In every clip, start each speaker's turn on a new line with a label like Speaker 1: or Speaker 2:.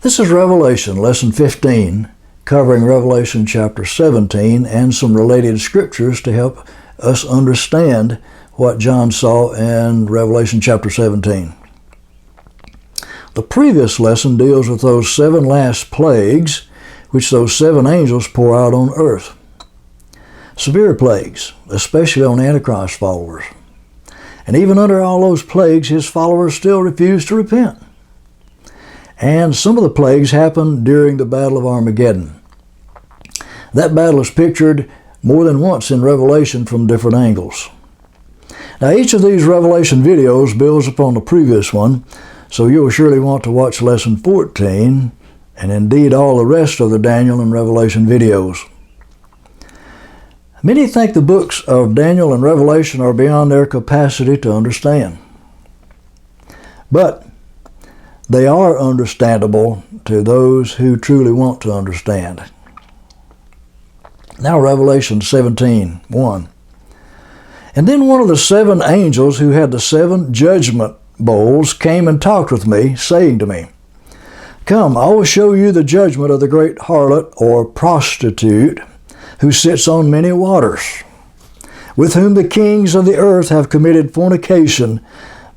Speaker 1: This is Revelation, Lesson 15, covering Revelation chapter 17 and some related scriptures to help us understand what John saw in Revelation chapter 17. The previous lesson deals with those 7 last plagues which those 7 angels pour out on earth. Severe plagues, especially on Antichrist followers. And even under all those plagues, his followers still refuse to repent. And some of the plagues happened during the Battle of Armageddon. That battle is pictured more than once in Revelation from different angles. Now, each of these Revelation videos builds upon the previous one, so you'll surely want to watch Lesson 14, and indeed all the rest of the Daniel and Revelation videos. Many think the books of Daniel and Revelation are beyond their capacity to understand. But they are understandable to those who truly want to understand. Now Revelation 17:1. And then one of the 7 angels who had the 7 judgment bowls came and talked with me, saying to me, "Come, I will show you the judgment of the great harlot or prostitute, who sits on many waters, with whom the kings of the earth have committed fornication,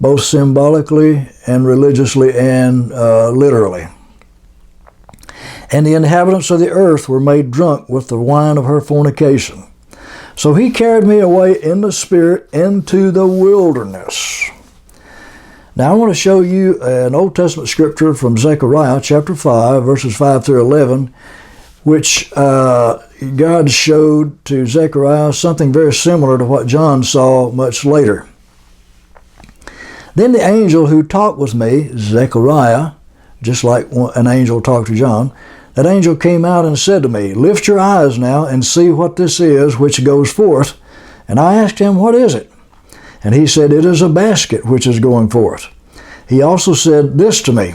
Speaker 1: both symbolically and religiously and literally. And the inhabitants of the earth were made drunk with the wine of her fornication. So he carried me away in the spirit into the wilderness." Now I want to show you an Old Testament scripture from Zechariah chapter 5, verses 5 through 11, which God showed to Zechariah something very similar to what John saw much later. Then the angel who talked with me, Zechariah, just like an angel talked to John, that angel came out and said to me, "Lift your eyes now and see what this is which goes forth." And I asked him, "What is it?" And he said, "It is a basket which is going forth." He also said this to me,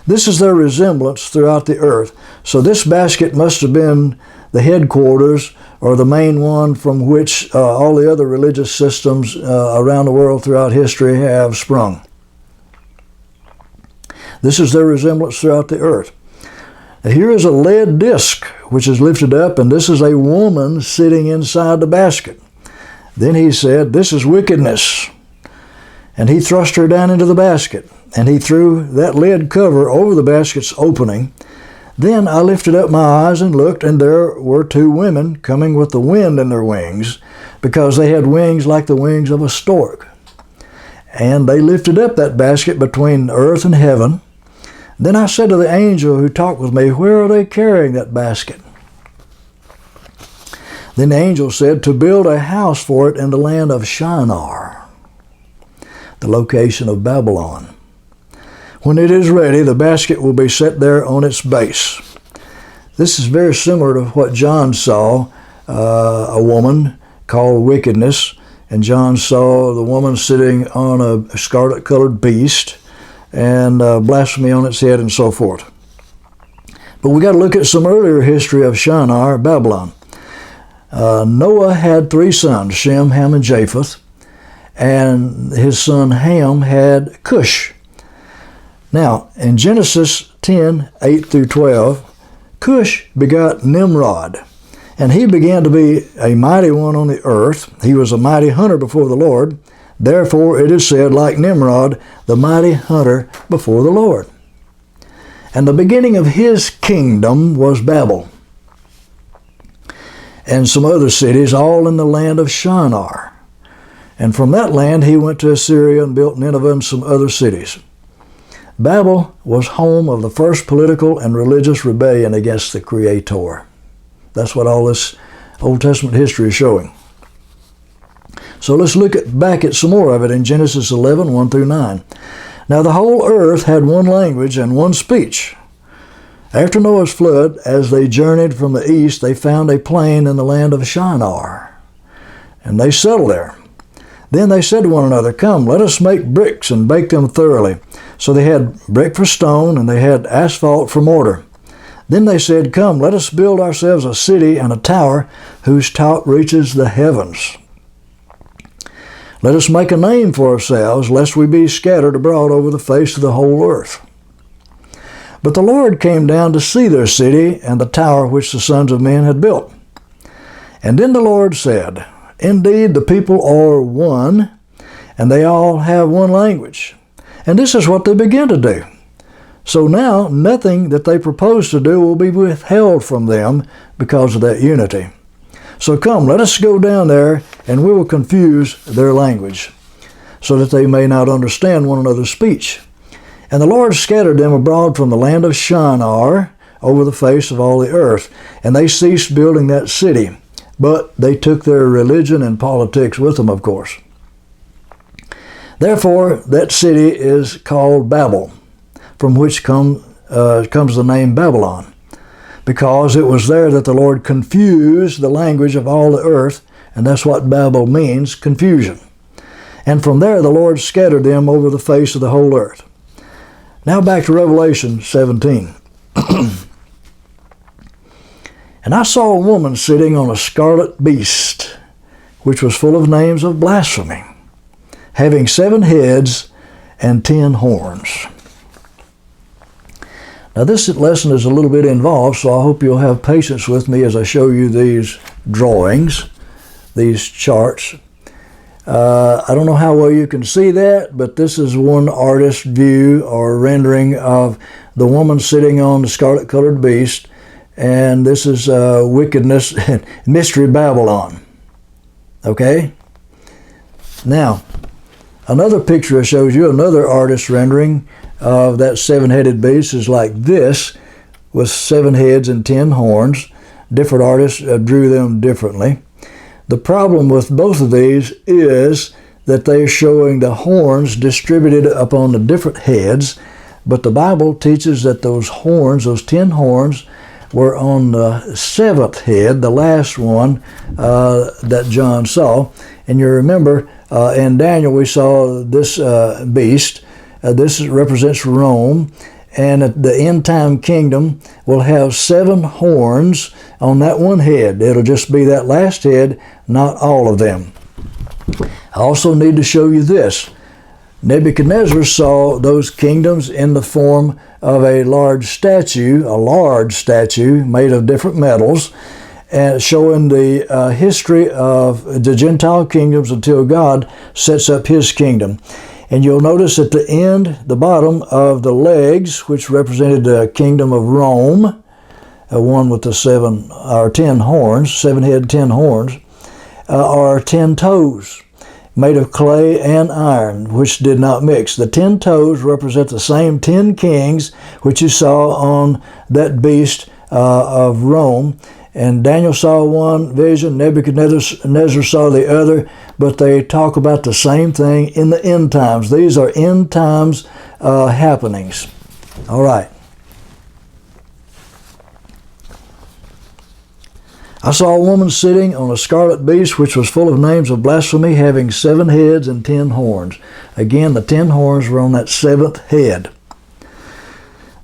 Speaker 1: "This is their resemblance throughout the earth." So this basket must have been the headquarters or the main one from which all the other religious systems around the world throughout history have sprung. This is their resemblance throughout the earth. Now, here is a lead disc which is lifted up, and this is a woman sitting inside the basket. Then he said, "This is wickedness." And he thrust her down into the basket, and he threw that lead cover over the basket's opening. Then I lifted up my eyes and looked, and there were 2 women coming with the wind in their wings, because they had wings like the wings of a stork. And they lifted up that basket between earth and heaven. Then I said to the angel who talked with me, "Where are they carrying that basket?" Then the angel said, "To build a house for it in the land of Shinar," the location of Babylon. "When it is ready, the basket will be set there on its base." This is very similar to what John saw, a woman called wickedness, and John saw the woman sitting on a scarlet-colored beast and blasphemy on its head and so forth. But we got to look at some earlier history of Shinar, Babylon. Noah had 3 sons, Shem, Ham, and Japheth, and his son Ham had Cush. Now, in Genesis 10, 8 through 12, Cush begot Nimrod, and he began to be a mighty one on the earth. He was a mighty hunter before the Lord. Therefore, it is said, like Nimrod, the mighty hunter before the Lord. And the beginning of his kingdom was Babel, and some other cities, all in the land of Shinar. And from that land he went to Assyria and built Nineveh and some other cities. Babel was home of the first political and religious rebellion against the Creator. That's what all this Old Testament history is showing. So let's look back at some more of it in Genesis 11, 1 through 9. Now the whole earth had one language and one speech. After Noah's flood, as they journeyed from the east, they found a plain in the land of Shinar, and they settled there. Then they said to one another, "Come, let us make bricks and bake them thoroughly." So they had brick for stone, and they had asphalt for mortar. Then they said, "Come, let us build ourselves a city and a tower whose top reaches the heavens. Let us make a name for ourselves, lest we be scattered abroad over the face of the whole earth." But the Lord came down to see their city and the tower which the sons of men had built. And then the Lord said, Indeed, the people are one, and they all have one language. And this is what they begin to do. So now, nothing that they propose to do will be withheld from them because of that unity. So come, let us go down there, and we will confuse their language, so that they may not understand one another's speech. And the Lord scattered them abroad from the land of Shinar over the face of all the earth, and they ceased building that city. But they took their religion and politics with them, of course. Therefore, that city is called Babel, from which comes the name Babylon, because it was there that the Lord confused the language of all the earth, and that's what Babel means, confusion. And from there the Lord scattered them over the face of the whole earth. Now back to Revelation 17. And I saw a woman sitting on a scarlet beast, which was full of names of blasphemy, having 7 heads and 10 horns. Now this lesson is a little bit involved, so I hope you'll have patience with me as I show you these drawings, these charts. I don't know how well you can see that, but this is one artist's view or rendering of the woman sitting on the scarlet-colored beast, and this is wickedness and mystery Babylon. Okay? Now, another picture shows you another artist's rendering of that 7-headed beast is like this, with 7 heads and 10 horns. Different artists drew them differently. The problem with both of these is that they're showing the horns distributed upon the different heads, but the Bible teaches that those horns, those 10 horns, were on the 7th head, the last one that John saw. And you remember in Daniel we saw this beast. This represents Rome, and the end-time kingdom will have 7 horns on that one head. It'll just be that last head, not all of them. I also need to show you this. Nebuchadnezzar saw those kingdoms in the form of a large statue made of different metals, and showing the history of the Gentile kingdoms until God sets up his kingdom. And you'll notice at the end, the bottom of the legs, which represented the kingdom of Rome, one with the 7 or 10 horns, 7 head, 10 horns, are 10 toes made of clay and iron, which did not mix. The 10 toes represent the same 10 kings which you saw on that beast of Rome. And Daniel saw one vision, Nebuchadnezzar saw the other, but they talk about the same thing in the end times. These are end times happenings. All right. I saw a woman sitting on a scarlet beast, which was full of names of blasphemy, having 7 heads and 10 horns. Again, the 10 horns were on that 7th head.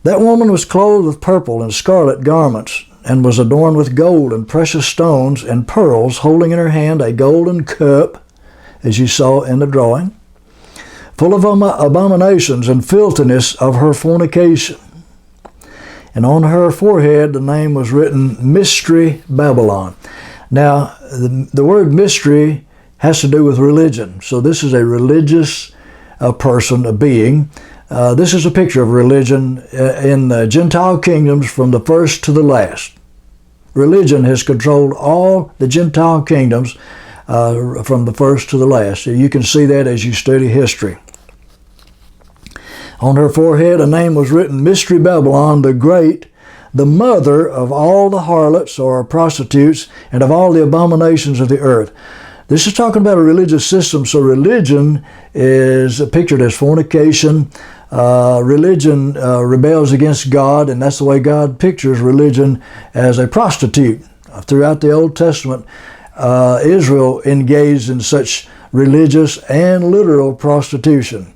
Speaker 1: That woman was clothed with purple and scarlet garments, and was adorned with gold and precious stones and pearls, holding in her hand a golden cup, as you saw in the drawing, full of abominations and filthiness of her fornication. And on her forehead the name was written, Mystery Babylon. Now, the word mystery has to do with religion. So this is a religious person, a being. This is a picture of religion in the Gentile kingdoms from the first to the last. Religion has controlled all the Gentile kingdoms from the first to the last. You can see that as you study history. On her forehead a name was written, Mystery Babylon the Great, the mother of all the harlots or prostitutes and of all the abominations of the earth. This is talking about a religious system, so religion is pictured as fornication. Religion rebels against God, and that's the way God pictures religion, as a prostitute. Throughout the Old Testament, Israel engaged in such religious and literal prostitution.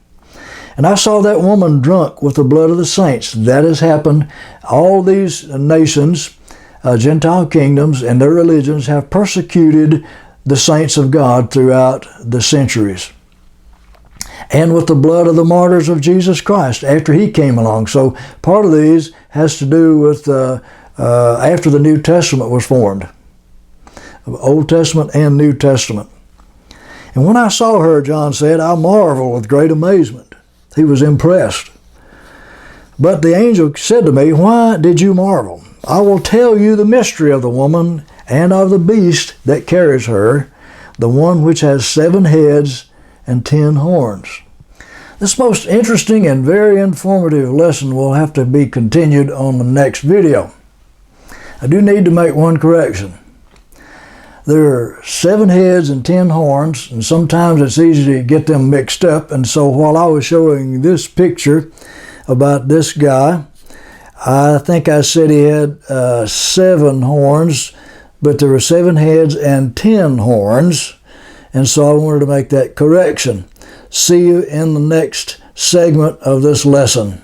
Speaker 1: And I saw that woman drunk with the blood of the saints. That has happened. All these nations, Gentile kingdoms, and their religions have persecuted the saints of God throughout the centuries. and with the blood of the martyrs of Jesus Christ after he came along. So part of these has to do with after the New Testament was formed. Old Testament and New Testament. And when I saw her, John said, I marveled with great amazement. He was impressed. But the angel said to me, why did you marvel? I will tell you the mystery of the woman and of the beast that carries her, the one which has 7 heads and 10 horns. This most interesting and very informative lesson will have to be continued on the next video. I do need to make one correction. There are 7 heads and 10 horns, and sometimes it's easy to get them mixed up. And so while I was showing this picture about this guy, I think I said he had 7 horns, but there were 7 heads and 10 horns. And so I wanted to make that correction. See you in the next segment of this lesson.